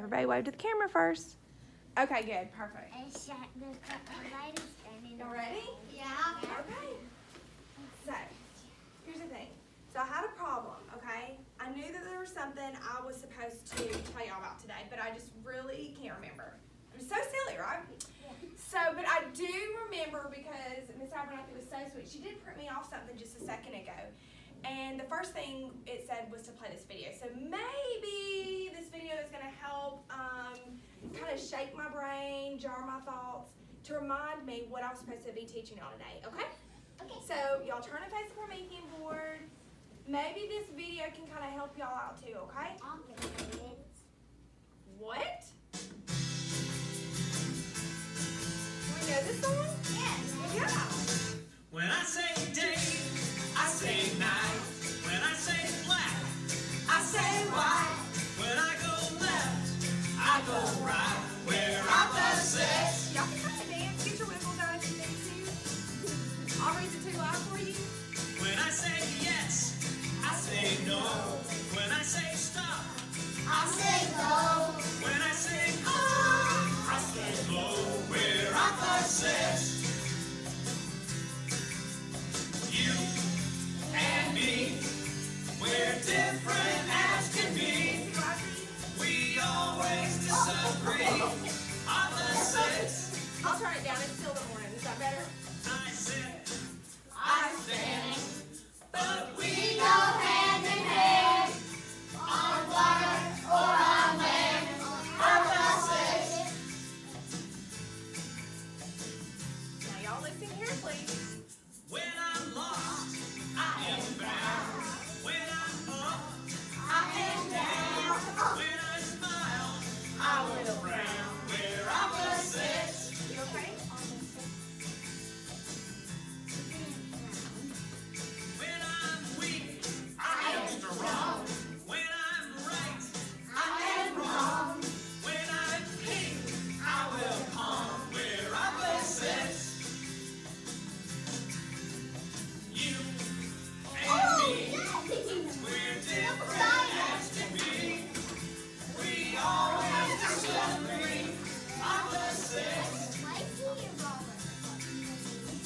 Everybody wave to the camera first. Okay, good. Perfect. Y'all ready? Yeah. Okay. So, here's the thing. So I had a problem, okay? I knew that there was something I was supposed to tell y'all about today, but I just really can't remember. It was so silly, right? So, but I do remember because Miss Abernathy was so sweet. She did print me off something just a second ago. And the first thing it said was to play this video. So maybe this video is going to help kind of shake my brain, jar my thoughts, to remind me what I was supposed to be teaching y'all today, okay? Okay. So y'all turn and face the Promethean board. Maybe this video can kind of help y'all out too, okay? What? Do we know this song? Yeah. When I say day, I say night. When I say black, I say white. When I go left, I go right. Where opposites. Y'all can kind of dance, get your whistles out if you need to. I'll read the two loud for you. When I say yes, I say no. When I say stop, I say go. when I say I say go. Where opposites. You and me, we're different as can be. We always disagree. Opposites. I'll turn it down. It's still the morning. Is that better? I sit, I stand. but we We go hand in hand. On water or on land. Opposites. Now y'all listen carefully. when I'm lost, I am found. When I'm up, I am down. when I smile, I will frown. We're opposites. You okay? When I'm weak, I am strong. When I'm right, I am wrong. when I'm pink, I will calm. We're opposites. You and me, we're different as can be. We always disagree. Opposites.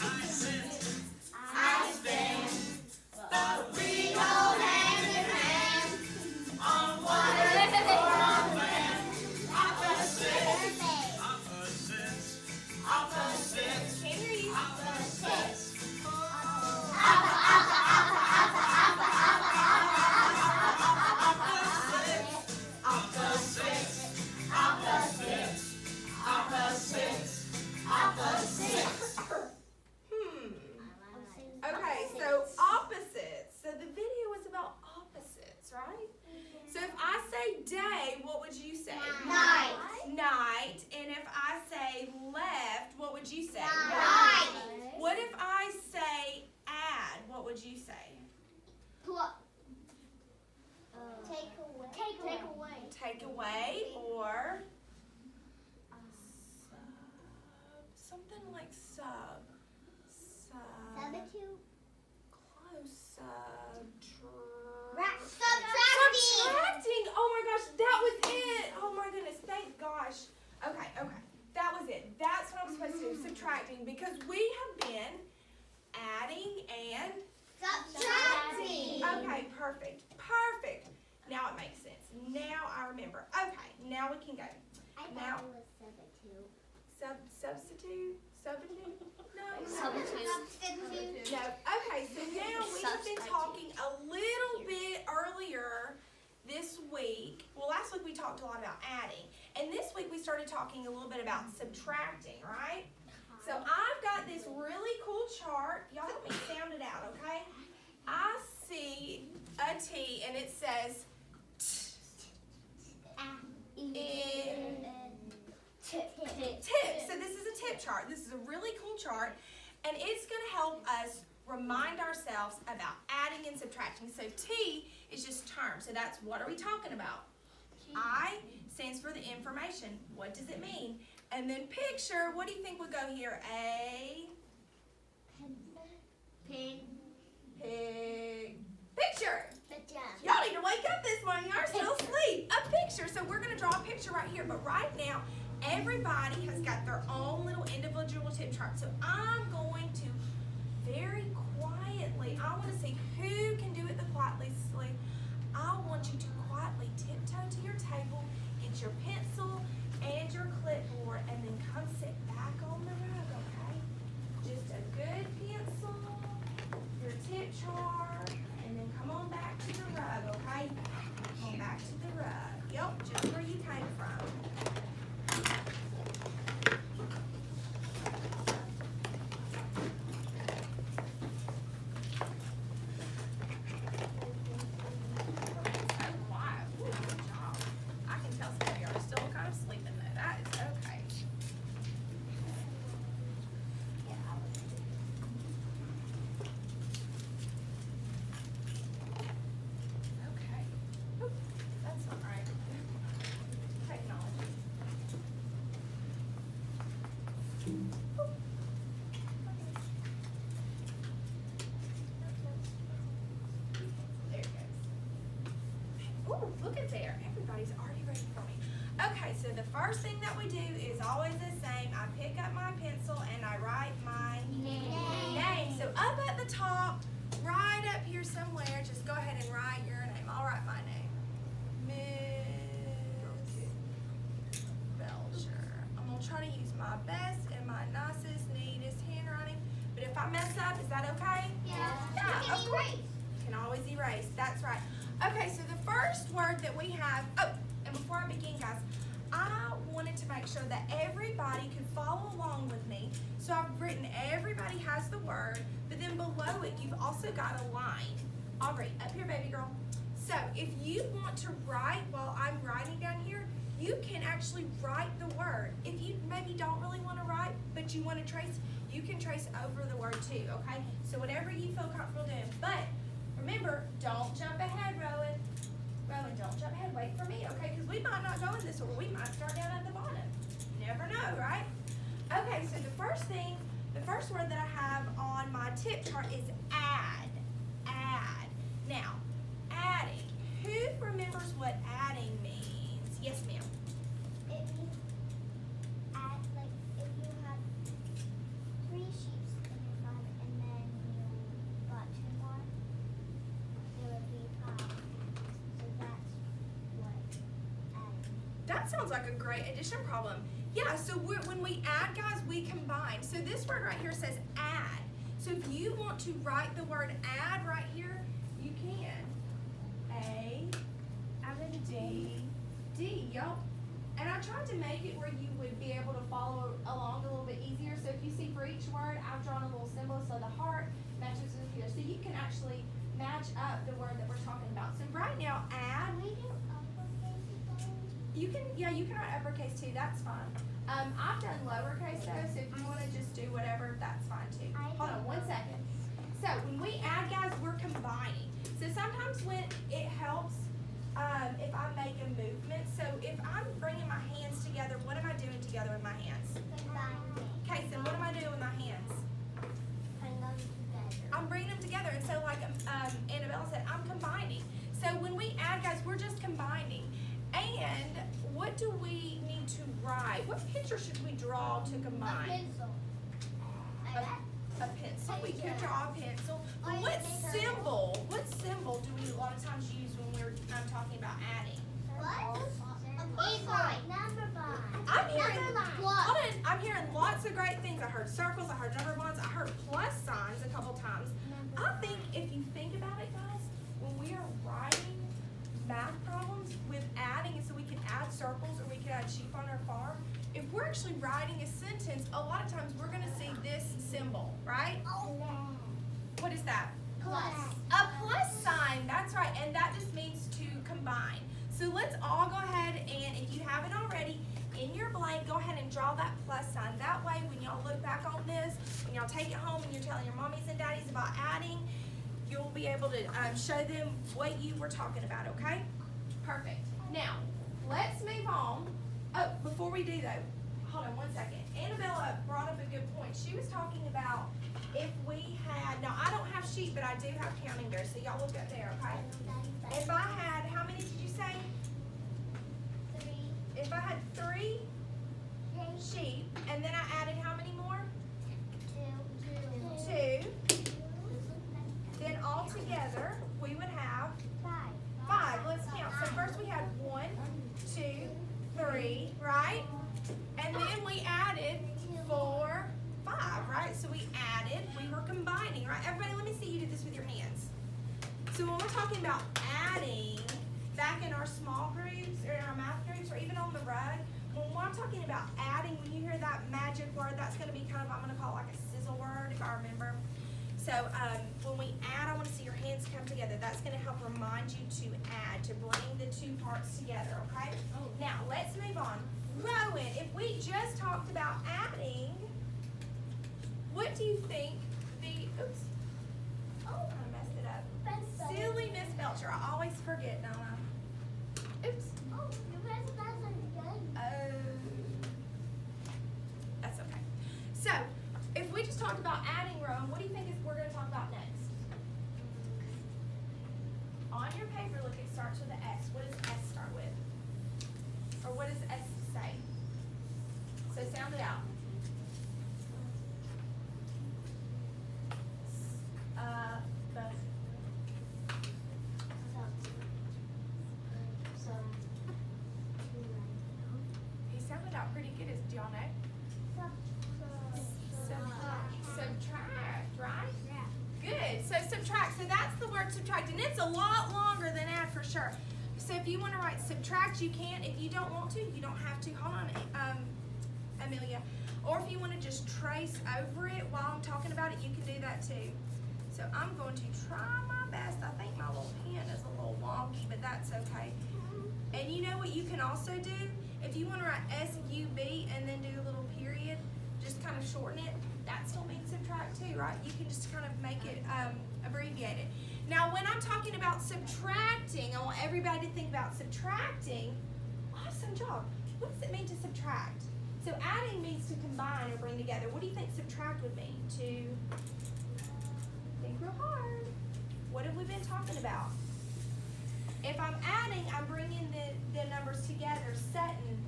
I sit, I stand. but we Go hand in hand. on water or on land. Opposites. Opposites. Opposites. Can't hear you. Opposites. Opposites. Opposites. Opposites. Opposites. Okay, so opposites. So the video was about opposites, right? So if I say day, what would you say? Night. Night. And if I say left, what would you say? Right. What if I say add? What would you say? Take away. Take away. Take away or something like sub. Substitute. Close. Subtracting. Oh my gosh, that was it. Oh my goodness, thank gosh. Okay, that was it. That's what I'm supposed to do, subtracting, because we have been adding and Subtracting. okay, perfect. Now it makes sense. Now I remember. Okay, now we can go. Now- it was substitute. Substitute? No. Substitute. No. Okay, so now we have been talking a little bit earlier this week. Well, last week we talked a lot about adding. And this week we started talking a little bit about subtracting, right? So I've got this really cool chart. Y'all help me sound it out, okay? I see a T and it says tip. So this is a tip chart. This is a really cool chart, and it's going to help us remind ourselves about adding and subtracting. So T is just term. So that's what are we talking about? I stands for the information. What does it mean? And then picture, what do you think would go here? A Pig. pig. Picture. Good job. Y'all need to wake up this morning. Y'all are still asleep. A picture. So we're going to draw a picture picture right here, but right now, everybody has got their own little individual tip chart. So I'm going to very quietly, I want to see who can do it the quietly. I want you to quietly tiptoe to your table, get your pencil and your clipboard, and then come sit back on the rug, okay? Just a good pencil, your tip chart, and then come on back to the rug, okay? Come on back to the rug. Yep, just where you came from. Look at there. Everybody's already ready for me. Okay, so the first thing that we do is always the same. I pick up my pencil and I write my name. So up at the top, right up here somewhere, just go ahead and write your name. I'll write my name. Miss Belcher. I'm going to try to use my best and my nicest, neatest handwriting. But if I mess up, is that okay? Yeah, of course. You can always erase. That's right. Okay, so the first word that we have, and before I begin, guys, I wanted to make sure that everybody could follow along with me. So I've written everybody has the word, but then below it, you've also got a line. All right, up here, baby girl. So if you want to write while I'm writing down here, you can actually write the word. If you maybe don't really want to write, but you want to trace, you can trace over the word too, okay? So whatever you feel comfortable doing. But remember, don't jump ahead, Rowan. Rowan, don't jump ahead. Wait for me, okay? Because we might not go in this order. We might start down at the bottom. You never know, right? Okay, so the first word that I have on my tip chart is add. Add. Now, adding. Who remembers what adding means? Yes, ma'am. It means add, like, if you had 3 sheep in your farm and then you got 2 more, it would be 5. So that's what adding. That sounds like a great addition problem. Yeah, so when we add, guys, we combine. So this word right here says add. So if you want to write the word add right here, you can. A, and then D, yup. And I tried to make it where you would be able to follow along a little bit easier. So if you see for each word, I've drawn a little symbol so the heart matches with here. So you can actually match up the word that we're talking about. So right now, add. Can we do uppercase again? You can write uppercase too, that's fine. I've done lowercase though, so if you want to just do whatever, that's fine too. Hold on 1 second. So when we add, guys, we're combining. So sometimes when it helps, if I make a movement, so if I'm bringing my hands together, what am I doing together with my hands? Combining. Okay, so what am I doing with my hands? Putting them together. I'm bringing them together, and so like Annabelle said, I'm combining. So when we add, guys, we're just combining. And what do we need to write? What picture should we draw to A combine? pencil. A pencil. We can draw a pencil. But what symbol do we a lot of times use when we're talking about adding? What? Number line. I'm hearing Number line. hold on, I'm hearing lots of great things. I heard circles, I heard number lines, I heard plus signs a couple times. I think if you think about it, guys, when we are writing math problems with adding, and so we can add circles or we can add sheep on our farm, if we're actually writing a sentence, a lot of times we're going to see this symbol, right? What is that? Plus. A plus sign, that's right, and that just means to combine. So let's all go ahead and, if you haven't already, in your blank, go ahead and draw that plus sign. That way, when y'all look back on this, when y'all take it home and you're telling your mommies and daddies about adding, you'll be able to show them what you were talking about, okay? Perfect. Now, let's move on. Oh, before we do though, hold on 1 second. Annabella brought up a good point. She was talking about if we had, now I don't have sheep, but I do have counting bears, so y'all look up there, okay? If I had, how many did you say? 3. If I sheep, and then I added how many more? 2. 2. Then all together, we would have 5. 5. Let's count. So first we had 1, 2, 3, right? And then we added 4, 5, right? So we added, we were combining, right? Everybody, let me see you do this with your hands. So when we're talking about adding, back in our small groups, or in our math groups, or even on the rug, when we're talking about adding, when you hear that magic word, that's going to be kind of, I'm going to call it like a sizzle word, if I remember. So when we add, I want to see your hands come together. That's going to help remind you to add, to bring the two parts together, okay? Now, let's move on. Rowan, if we just talked about adding, what do you think the, oops, oh, I messed it up. Silly Miss Belcher, I always forget, don't I? Oops. Oh, you guys are good. That's okay. So, if we just talked about adding, Rowan, what do you think we're going to talk about next? On your paper, look, it starts with an S. What does S start with? Or what does S say? So sound it out. He sounded out pretty good. Do y'all know? Subtract, right? Yeah. Good. So subtract. So that's the word subtract, and it's a lot longer than add for sure. So if you want to write subtract, you can. If you don't want to, you don't have to. Hold on, Amelia. Or if you want to just trace over it while I'm talking about it, you can do that too. So I'm going to try my best. I think my little pen is a little wonky, but that's okay. And you know what you can also do? If you want to write S-U-B and then do a little period, just kind of shorten it, that still means subtract too, right? You can just kind of make it abbreviated. Now, when I'm talking about subtracting, I want everybody to think about subtracting. Awesome job. What does it mean to subtract? So adding means to combine or bring together. What do you think subtract would mean? To think real hard. What have we been talking about? If I'm adding, I'm bringing the numbers together. Sutton.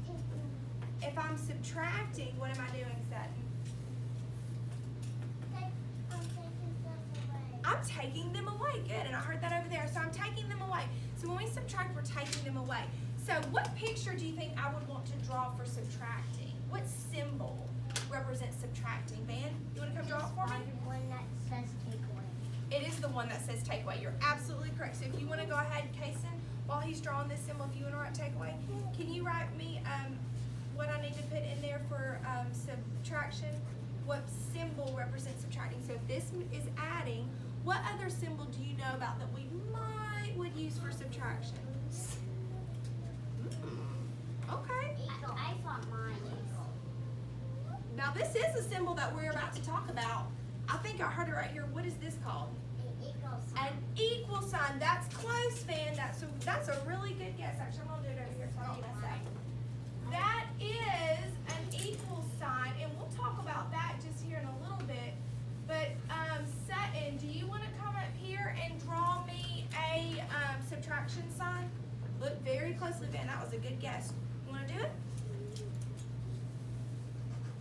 If I'm subtracting, what am I doing, Sutton? I'm taking them away. Good, and I heard that over there. So I'm taking them away. So when we subtract, we're taking them away. So what picture do you think I would want to draw for subtracting? What symbol represents subtracting? Van, you want to come draw it for me? The one that says take away. It is the one that says take away. You're absolutely correct. So if you want to go ahead, Kason, while he's drawing this symbol, if you want to write take away, can you write me what I need to put in there for subtraction? What symbol represents subtracting? So if this is adding, what other symbol do you know about that we would use for subtraction? Okay. I thought mine is. Now this is a symbol that we're about to talk about. I think I heard it right here. What is this called? An equal sign. That's close, Fan. That's a really good guess. Actually, I'm gonna do it over here so I don't mess up. That is an equal sign, and we'll talk about that just here in a little bit. But Sutton, do you want to come up here and draw me a subtraction sign? Look very closely, Van. That was a good guess. You want to do it?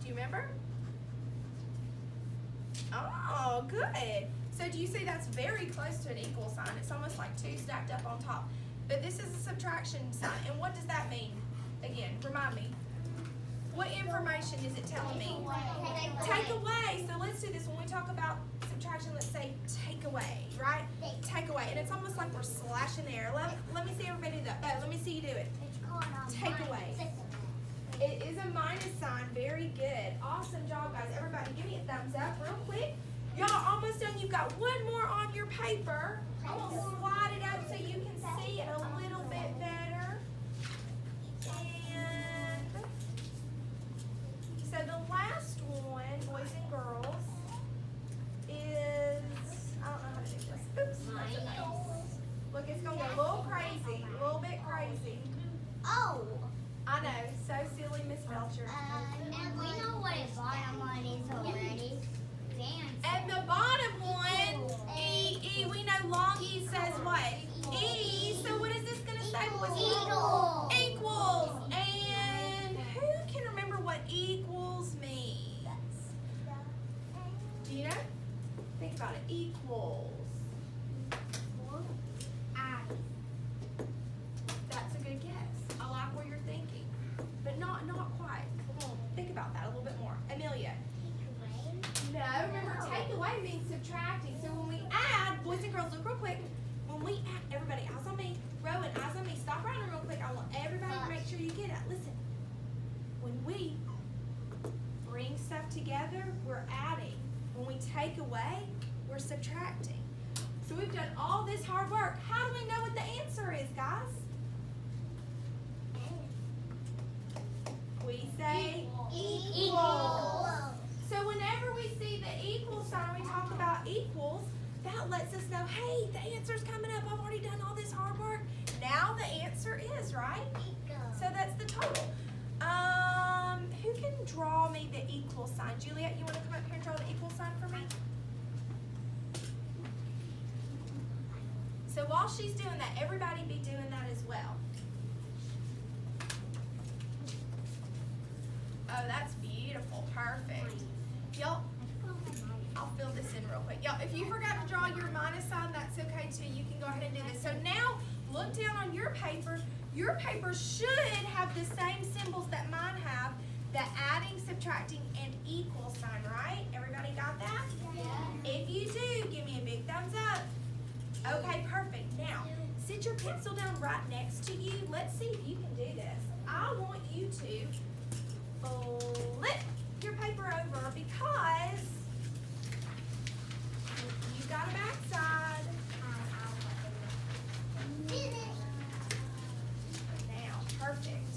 Do you remember? Oh, good. So do you see that's very close to an equal sign? It's almost like two stacked up on top. But this is a subtraction sign. And what does that mean? Again, remind me. What information is it telling me? Take away. So let's do this. When we talk about subtraction, let's say take away, right? Take away. And it's almost like we're slashing the air. Let me see everybody do that. Oh, let me see you do it. Take away. It is a minus sign. Very good. Awesome job, guys. Everybody, give me a thumbs up real quick. Y'all almost done. You've got one more on your paper. I'm going to slide it up so you can see it a little bit better. And so the last one, boys and girls, is, I don't know how to do this. Oops. Look, it's going to get a little crazy. A little bit crazy. Oh! I know. So silly, Miss Belcher. And we know what a bottom one is already. And the bottom one, E, we know long E says what? E, so what is this going to say? Equals. Equals. And who can remember what equals equals? That's a good guess. I like where you're thinking, but not quite. Come on, think about that a little bit more. Amelia. No, remember, take away means subtracting. So when we add, boys and girls, look real quick. When we add, everybody, eyes on me. Rowan, eyes on me. Stop running real quick. I want everybody to make sure you get it. Listen, when we bring stuff together, we're adding. When we take away, we're subtracting. So we've done all this hard work. How do we know what the answer is, guys? We say equals. So whenever we see the equal sign, we talk about equals, that lets us know, hey, the answer's coming up. I've already done all this hard work. Now the answer is, right? So that's the total. Who can draw me the equal sign? Juliet, you want to come up here and draw the equal sign for me? So while she's doing that, everybody be doing that as well. Oh, that's beautiful. Perfect. Y'all, I'll fill this in real quick. Y'all, if you forgot to draw your minus sign, that's okay too. You can go ahead and do this. So now, look down on your paper. Your paper should have the same symbols that mine have, the adding, subtracting, and equal sign, right? Everybody got that? Yeah. If you do, give me a big thumbs up. Okay, perfect. Now, sit your pencil down right next to you. Let's see if you can do this. I want you to flip your paper over because you got a back side. Now, perfect.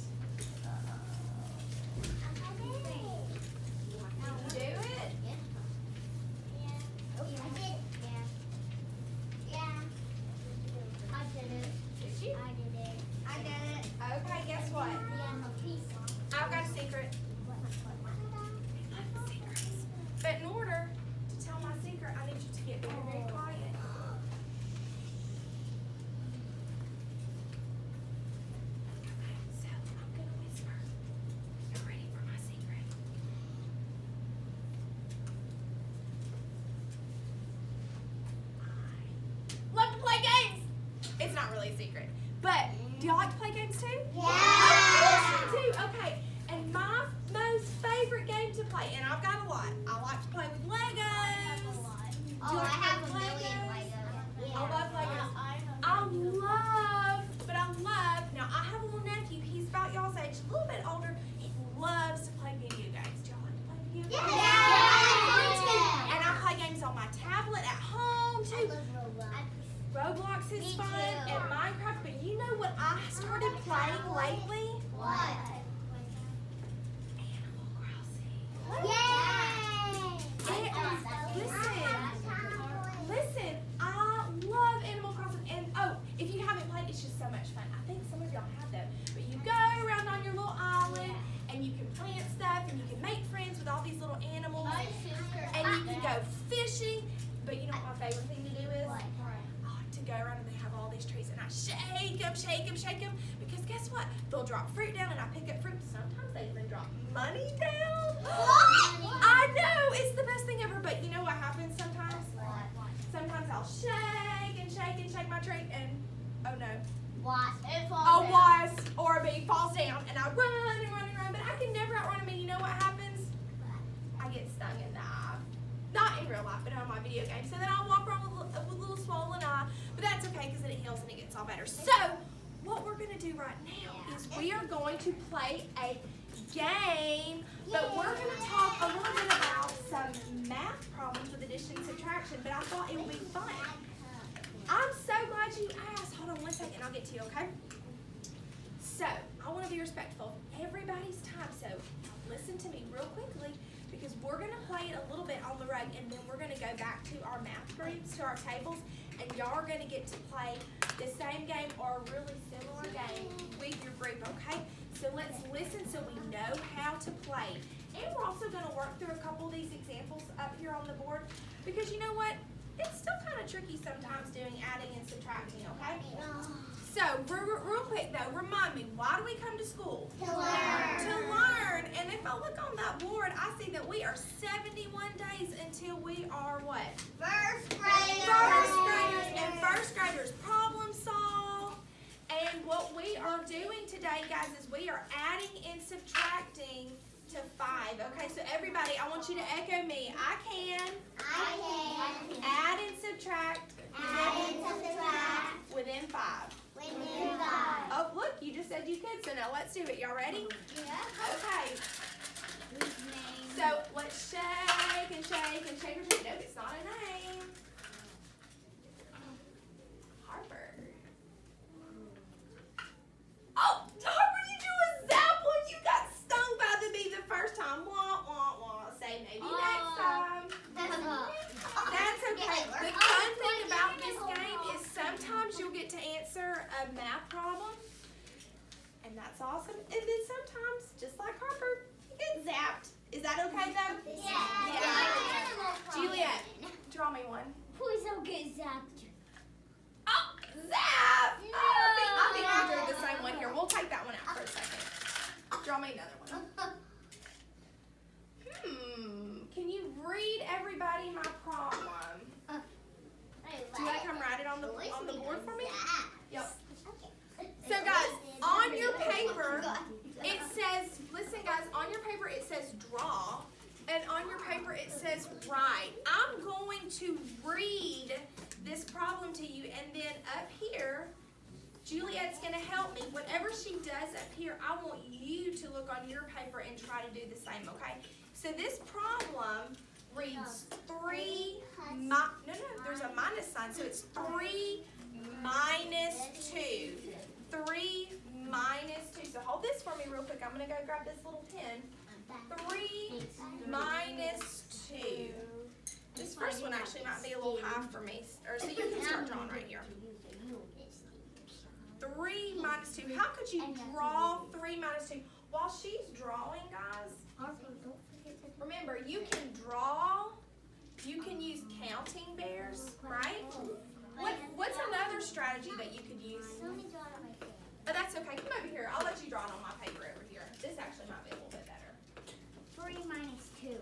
Do it. Did you? I did it. Okay, guess what? I've got a secret. Secrets. But in order to tell my secret, I need you to get very, very quiet. So I'm gonna whisper. You're ready for my secret? I love to play games. It's not really a secret, but do y'all like to play games too? I do. Okay. And my most favorite game to play, and I've got a lot. I like to play with Legos. Do you like to play with Legos? I love Legos. Now I have a little nephew. He's about y'all's age, a little bit older. He loves to play video games. Do y'all like to play video games? Yeah. And I play games on my tablet at home too. Roblox is Me fun too. and Minecraft, but you know what I started playing lately? Animal Crossing. Listen, I love Animal Crossing, and oh, if you haven't played, it's just so much fun. I think some of y'all have though, but you go around on your little island, and you can plant stuff, and you can make friends with all these little animals, and you can go fishing, but you know what my favorite thing to do is? To go around and they have all these trees and I shake them, because guess what? They'll drop fruit down and I pick up fruit. Sometimes they even drop money down. I know, it's the best thing ever, but you know what happens sometimes? Sometimes I'll shake my tree and oh no. A wasp or a bee falls down and I run and run, but I can never outrun them, and you know what happens? I get stung in the eye. Not in real life, but on my video game. So then I'll walk around with a little swollen eye, but that's okay because then it heals and it gets all better. So what we're going to do right now is we are going to play a game, but we're going to talk a little bit about some math problems with addition and subtraction, but I thought it would be fun. I'm so glad you asked. Hold on one second, I'll get to you, okay? So I want to be respectful of everybody's time, so listen to me real quickly, because we're going to play it a little bit on the rug, and then we're going to go back to our math groups, to our tables, and y'all are going to get to play the same game or a really similar game with your group, okay? So let's listen so we know how to play. And we're also going to work through a couple of these examples up here on the board, because you know what? It's still kind of tricky sometimes doing adding and subtracting, okay? So, real quick though, remind me, why do we come to school? To learn. To learn. And if I look on that board, I see that we are 71 days until we are what? First grade. fighters, problem solve. And what we are doing today, guys, is we are adding and subtracting to 5. Okay, so everybody, I want you to echo me. I can add and subtract within 5. Oh, look, you just said you could, so now let's do it. Y'all ready? Okay. So let's shake and shake and shake and shake. No, it's not a name. Harper. Oh, Harper, you do a zap one. You got stung by the bee the first time. Wah, wah, wah. Say maybe next time. That's okay. The fun thing about this game is sometimes you'll get to answer a math problem, and that's awesome. And then sometimes, just like Harper, you get zapped. Is that okay though? Yeah. Juliet, draw me one. Please don't get zapped. Oh, zap! Oh, I think we drew the same one here. We'll take that one out for a second. Draw me another one. Can you read everybody my problem? Do you want to come write it on the board for me? Yep. So guys, on your paper, it says, listen guys, on your paper it says draw, and on your paper it says write. I'm going to read this problem to you, and then up here, Juliet's going to help me. Whatever she does up here, I want you to look on your paper and try to do the same, okay? So this problem reads 3, there's a minus sign, so it's 3 minus 2. 3 minus 2. So hold this for me real quick. I'm going to go grab this little pen. 3 minus 2. This first one actually might be a little high for me. Or so you can start drawing right here. 3 minus 2. How could you draw 3 minus 2? While she's drawing, guys, remember, you can draw, you can use counting bears, right? What's another strategy that you could use? Oh, that's okay. Come over here. I'll let you draw it on my paper over here. This actually might be a little bit better. 3 minus 2.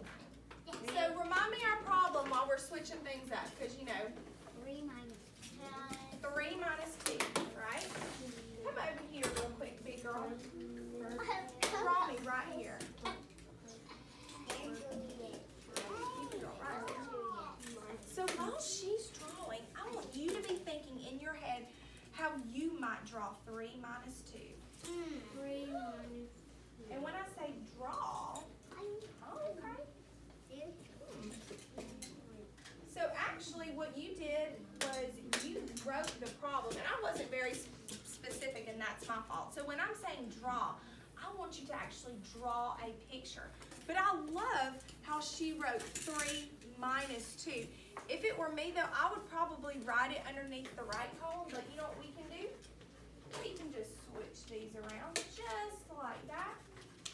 So remind me our problem while we're switching things up, because you know. 3 minus 3 minus 2, right? Come over here real quick, big girl. Draw me right here. You can draw right there. So while she's drawing, I want you to be thinking in your head how you might draw 3 minus 2. 3 minus. And when I say draw, okay. So actually what you did was you wrote the problem, and I wasn't very specific, and that's my fault. So when I'm saying draw, I want you to actually draw a picture. But I love how she wrote 3 minus 2. If it were me though, I would probably write it underneath the right column, but you know what we can do? We can just switch these around just like that,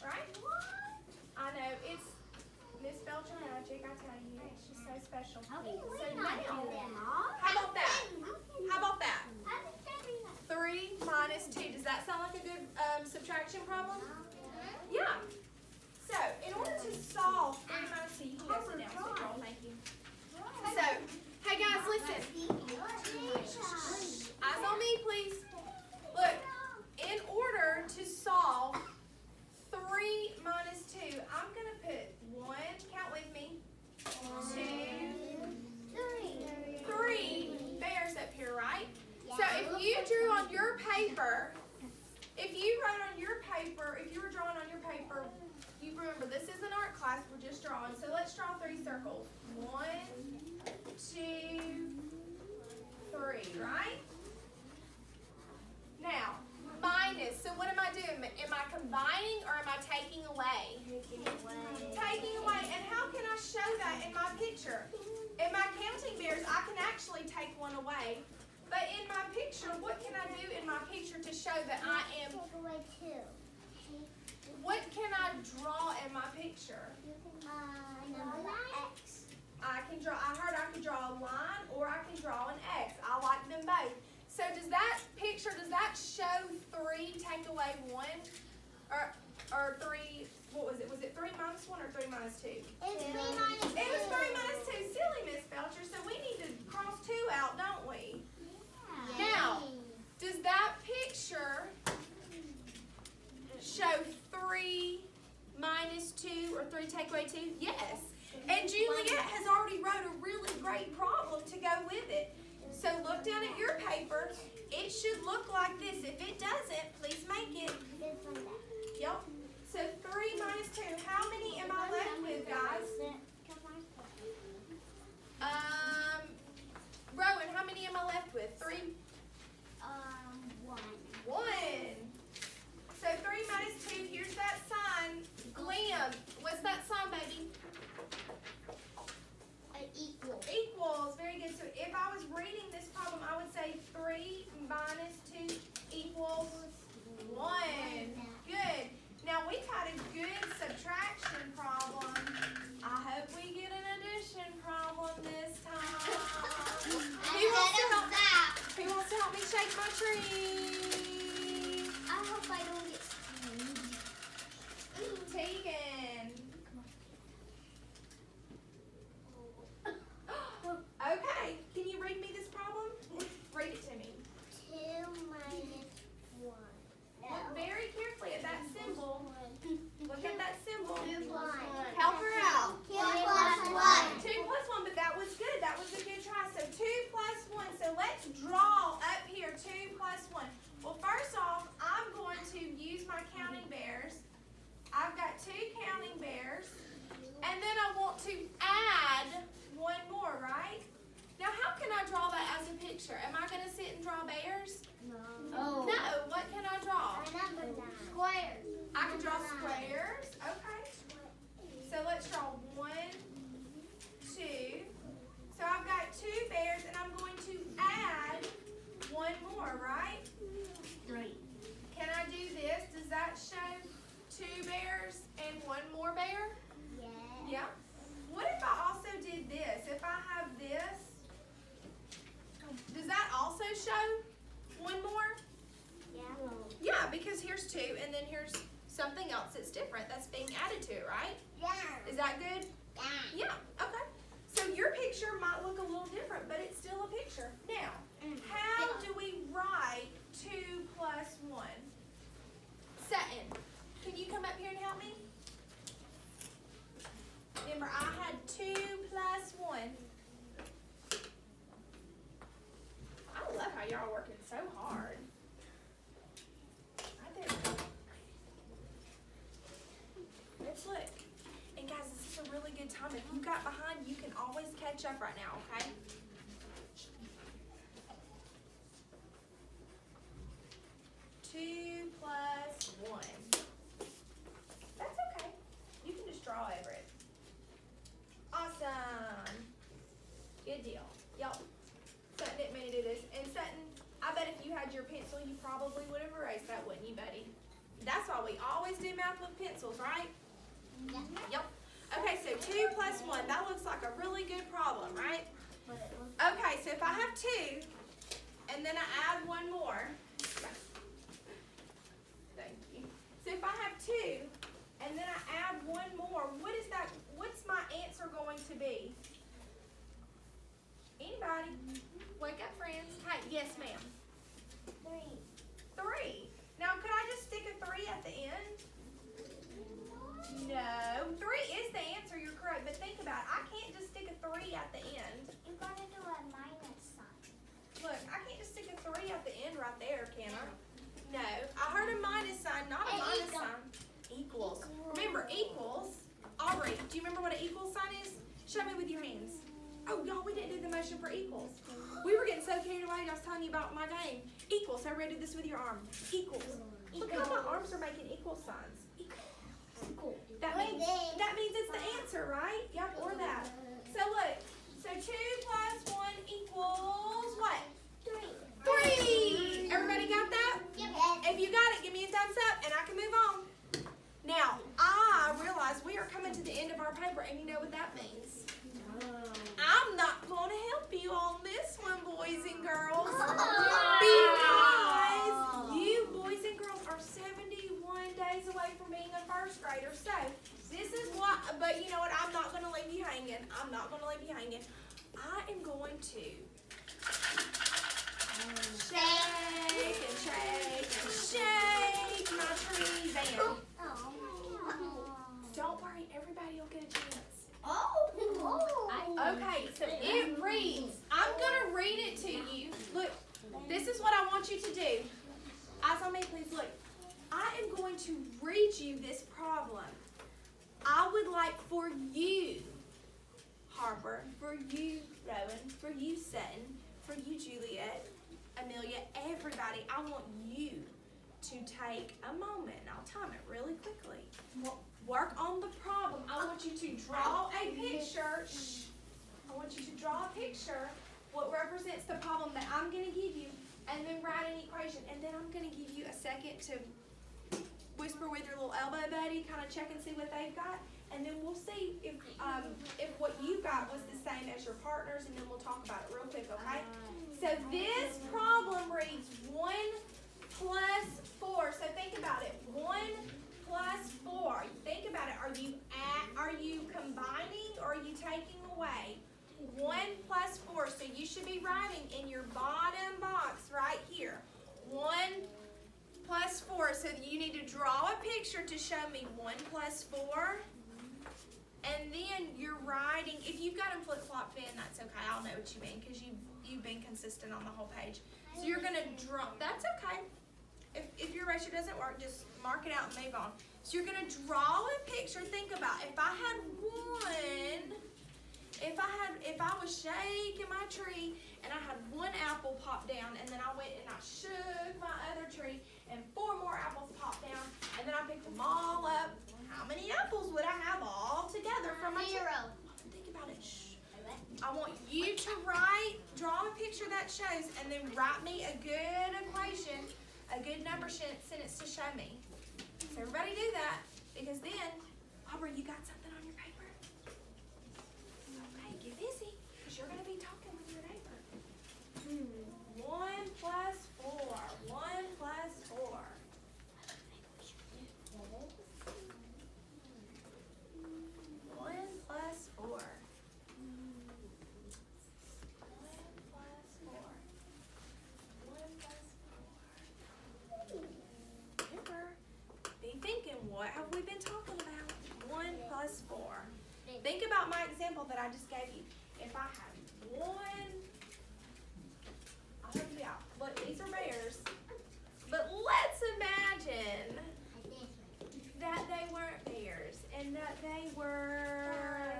right? I know, it's Miss Belcher magic, I tell you, she's so special. So now, how about that? How about that? 3 minus 2. Does that sound like a good subtraction problem? Yeah. So, in order to solve 3 minus 2, you can go sit down, sit down, thank you. So, hey guys, listen. Eyes on me, please. Look, in order to solve 3 minus 2, I'm going to put 1, count with me, 2, 3 bears up here, right? So if you drew on your paper, if you wrote on your paper, if you were drawing on your paper, you remember this is an art class, we're just drawing. So let's draw 3 circles. 1, 2, 3, right? Now, minus. So what am I doing? Am I combining or am I taking away? Taking away. And how can I show that in my picture? In my counting bears, I can actually take 1 away. But in my picture, what can I do in my picture to show that I am? Take away 2. What can I draw in my picture? X. I can draw. I heard I could draw a line or I can draw an X. I like them both. So does that picture? Does that show 3 take away 1, or 3? What was it? Was it 3 minus 1 or 3 minus 2? It's 3 minus 2. It was 3 minus 2. Silly Miss Belcher. So we need to cross 2 out, don't we? or 3 take away 2? Yes. And Juliet has already wrote a really great problem to go with it. So look down at your paper. It should look like this. If it doesn't, please make it. Yep. So 3 minus 2. How many am I left with, guys? Rowan, how many am I left with? 3? 1. 1. So 3 minus 2, here's that sign. Glam, what's that sign, baby? Equal. Equals, very good. So if I was reading this problem, I would say 3 minus 2 equals 1. Good. Now we've had a good subtraction problem. I hope we get an addition problem this time. Who wants to help me shake my tree? I hope I don't get squeezed. Tegan. Okay, can you read me this problem? Read it to me. 2 minus 1. Look very carefully at that symbol. Look at that symbol. 2 plus 1. Help her out. 2 plus 1. 2 plus 1, but that was good. That was a good try. So 2 plus 1. So let's draw up here 2 plus 1. Well, first off, I'm going to use my counting bears. I've got 2 counting bears. And then I want to add 1 more, right? Now, how can I draw that as a picture? Am I going to sit and draw bears? No. No. What can I draw? Squares. I can draw squares. Okay. So let's draw 1, 2. So I've got 2 bears, and I'm going to add 1 more, right? 3. Can I do this? Does that show 2 bears and 1 more bear? Yeah. Yeah. What if I also did this? If I have this, does that also show 1 more? Yeah. Yeah, because here's 2, and then here's something else that's different that's being added to it, right? Yeah. Is that good? Yeah, okay. So your picture might look a little different, but it's still a picture. Now, how do we write 2 plus 1? Sutton, can you come up here and help me? Remember, I had 2 plus 1. I love how y'all are working so hard. Right there. Let's look. And guys, this is a really good time. If you got behind, you can always catch up right now, okay? Two plus 1. That's okay. You can just draw over it. Awesome. Good deal. Yep. Sutton didn't mean to do this. And Sutton, I bet if you had your pencil, you probably would have erased that, wouldn't you, buddy? That's why we always do math with pencils, right? Yeah. Yep. Okay, so 2 plus 1. That looks like a really good problem, right? Okay, so if I have 2, and then I add 1 more. Thank you. So if I have 2, and then I add 1 more, what is that? What's my answer going to be? Anybody? Wake up, friends. Hey, yes, ma'am. 3. 3. Now, could I just stick a 3 at the end? No. 3 is the answer. You're correct. But think about it. I can't just stick a 3 at the end. You gotta do a minus sign. Look, I can't just stick a 3 at the end right there, can I? No. I heard a minus sign, not a minus sign. Equals. Remember, equals. Aubrey, do you remember what an equals sign is? Show me with your hands. Oh, y'all, we didn't do the motion for equals. We were getting so carried away. I was telling you about my game. Equals. So ready to do this with your arm. Equals. Look how my arms are making equal signs. Equal. That means it's the answer, right? Yep, or that. So look. So 2 plus 1 equals what? 3. Everybody got that? Yep. If you got it, give me a thumbs up and I can move on. Now, I realize we are coming to the end of our paper, and you know what that means. I'm not going to help you on this one, boys and girls, because you boys and girls are 71 days away from being a first grader. So, this is what, but you know what, I'm not going to leave you hanging. I'm not going to leave you hanging. I am going to shake and shake and shake my tree band. Don't worry, everybody. get a chance. Oh. Okay, so it reads, I'm going to read it to you. Look, this is what I want you to do. Eyes on me, please. Look, I am going to read you this problem. I would like for you, Harper, for you, Rowan, for you, Sutton, for you, Juliet, Amelia, everybody, I want you to take a moment, and I'll time it really quickly. Work on the problem. I want you to draw a picture. I want you to draw a picture, what represents the problem that I'm going to give you, and then write an equation. And then I'm going to give you a second to whisper with your little elbow buddy, kind of check and see what they've got. And then we'll see if what you got was the same as your partner's, and then we'll talk about it real quick, okay? So this problem reads 1 plus 4. So think about it. 1 plus 4. Think about it. Are you combining or are you taking away? 1 plus 4. So you should be writing in your bottom box right here. 1 plus 4. So you need to draw a picture to show me 1 plus 4. And then you're writing, if you've got them flip-flopped in, that's okay. I'll know what you mean because you've been consistent on the whole page. So you're going to draw, that's okay. If your eraser doesn't work, just mark it out and move on. So you're going to draw a picture. Think about if I had one, if I was shaking my tree and I had 1 apple pop down and then I went and I shook my other tree and 4 more apples popped down and then I picked them all up, how many apples would I have all together from my tree? 0. Think about it. Shh. I want you to draw a picture that shows, and then write me a good equation, a good number sentence to show me. So everybody do that, because then, Aubrey, you got something on your paper? Okay, get busy, because you're going to be talking with your neighbor. 1 plus 4. 1 plus 4. 1 plus 4. 1 plus 4. 1 plus 4. Remember, be thinking, what have we been talking about? 1 plus 4. Think about my example that I just gave you. If I had 1, I'll help you out. Look, these are bears. But let's imagine that they weren't bears and that they were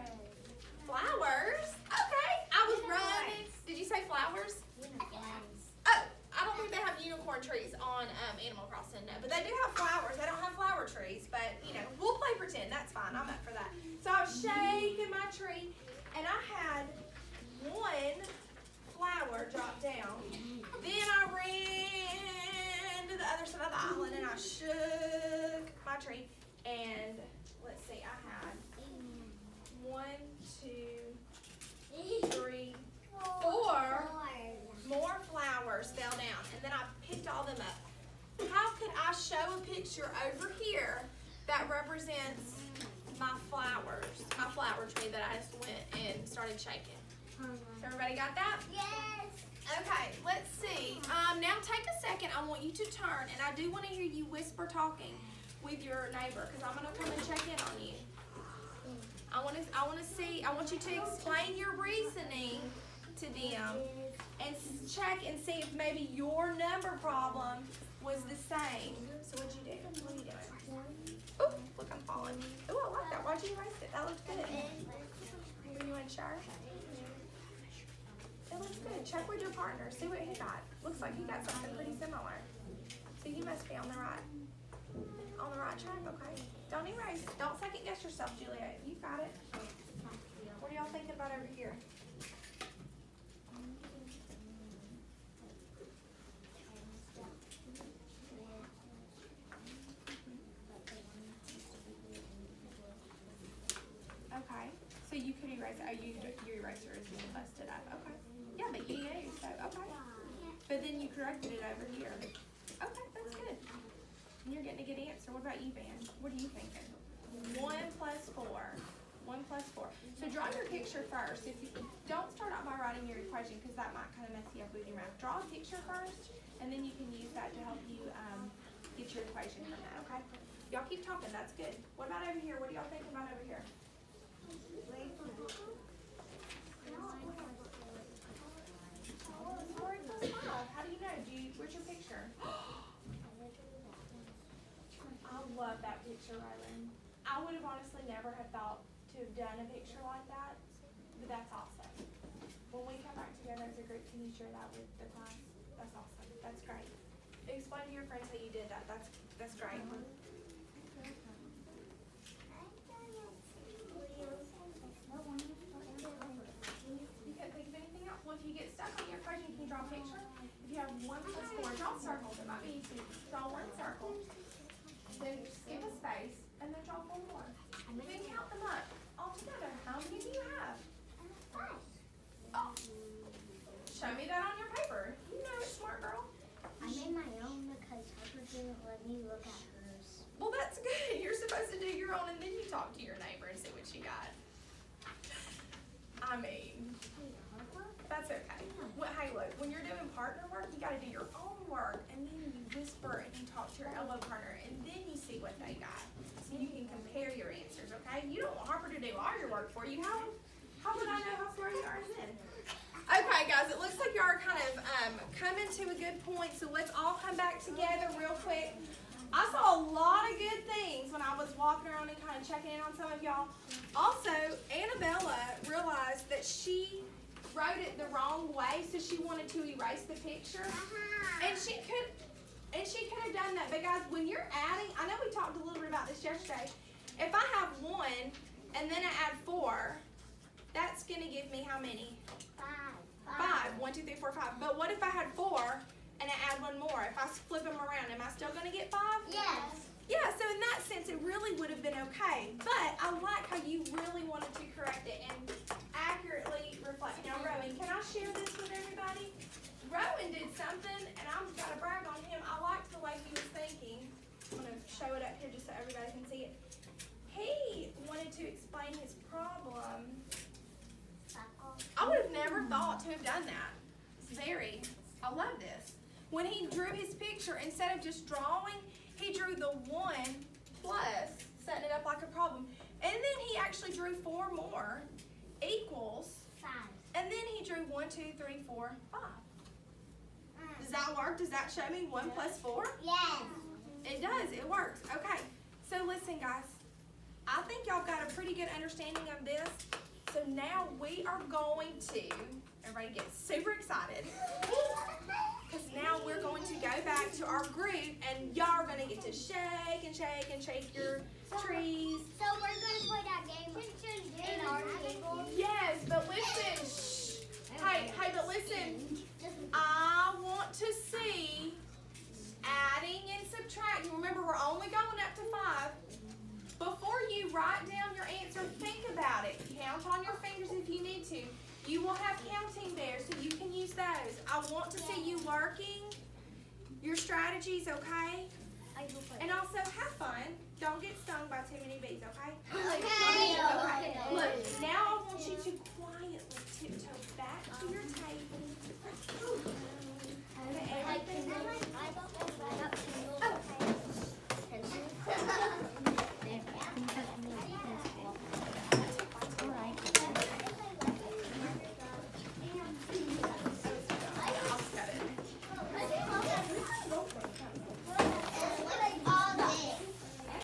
flowers. Okay, I was running. Did you say flowers? Oh, I don't think they have unicorn trees on Animal Crossing, no. But they do have flowers. They don't have flower trees, but, you know, we'll play pretend. That's fine. I'm up for that. So I was shaking my tree, and I had 1 flower drop down. Then I ran to the other side of the island, and I shook my tree. And, let's see, I had 1, 2, 3, 4 more flowers fell down, and then I picked all them up. How could I show a picture over here that represents my flowers, my flower tree that I just went and started shaking? So everybody got that? Yes. Okay, let's see. Now take a second. I want you to turn, and I do want to hear you whisper talking with your neighbor, because I'm going to come and check in on you. I want you to explain your reasoning to them and check and see if maybe your number problem was the same. So what'd you do? What are you doing? Oh, look, I'm falling. Oh, I like that. Why'd you erase it? That looks good. Were you unsure? It looks good. Check with your partner. See what he got. Looks like he got something pretty similar. So you must be on the right track, okay? Don't erase. Don't second guess yourself, Juliet. You got it. What are y'all thinking about over here? Okay. So you could erase it. Oh, your eraser is being busted up. Okay. Yeah, but you knew, so okay. But then you corrected it over here. Okay, that's good. And you're getting a good answer. What about you, Ben? What are you thinking? 1 plus 4. 1 plus 4. So draw your picture first. If you don't start out by writing your equation, because that might kind of mess you up with your math. Draw a picture first, and then you can use that to help you get your equation from that, okay? Y'all keep talking. That's good. What about over here? What are y'all thinking about over here? 4 equals 5. How do you know? Where's your picture? I love that picture, Rylan. I would have honestly never have thought to have done a picture like that, but that's awesome. When we come back together as a group, can you share that with the class? That's awesome. That's great. Explain to your friends how you did that. That's great. You can't think of anything else? Well, if you get stuck on your equation, can you draw a picture? If you have 1 plus 4, draw circles. It might be easy. Draw 1 circle. Then skip a space, and then draw 4 more. Then count them up all together. How many do you have? Oh. Show me that on your paper. You know it, smart girl. I made my own because Harper didn't let me look at hers. Well, that's good. You're supposed to do your own, and then you talk to your neighbor and see what you got. I mean, that's okay. Well, hey, look, when you're doing partner work, you got to do your own work, and then you whisper and you talk to your LO partner, and then you see what they got, so you can compare your answers. Okay? You don't want Harper to do all your work for you. How would I know how far you are then? Okay, guys, it looks like you are kind of coming to a good point, so let's all come back together real quick. I saw a lot of good things when I was walking around and kind of checking in on some of y'all. Also, Annabella realized that she wrote it the wrong way, so she wanted to erase the picture. And she could have done that. But guys, when you're adding, I know we talked a little bit about this yesterday. If I have 1 and then I add 4, that's going to give me how many? 5. 1, 2, 3, 4, 5. But what if I had 4 and I add 1 more? If I flip them around, am I still going to get 5? Yes. Yeah, so in that sense, it really would have been okay. But I like how you really wanted to correct it and accurately reflect. Now, Rowan, can I share this with everybody? Rowan did something, and I've got to brag on him. I liked the way he was thinking. I'm going to show it up here just so everybody can see it. He wanted to explain his problem. I would have never thought to have done that. I love this. When he drew his picture, instead of just drawing, he drew the 1 plus, setting it up like a problem. And then he actually drew 4 more equals 5. And then he drew 1, 2, 3, 4, 5. Does that work? Does that show me 1 plus 4? Yes. It does. It works. Okay. So listen, guys. I think y'all got a pretty good understanding of this. So now we are going to, everybody get super excited, because now we're going to go back to our group, and y'all are going to get to shake and shake and shake your trees. So we're going to play that game in our table? Yes, but listen. Shh. Hey, but listen. I want to see adding and subtracting. Remember, we're only going up to 5. Before you write down your answer, think about it. Count on your fingers if you need to. You will have counting bears, so you can use those. I want to see you working your strategies, okay? And also, have fun.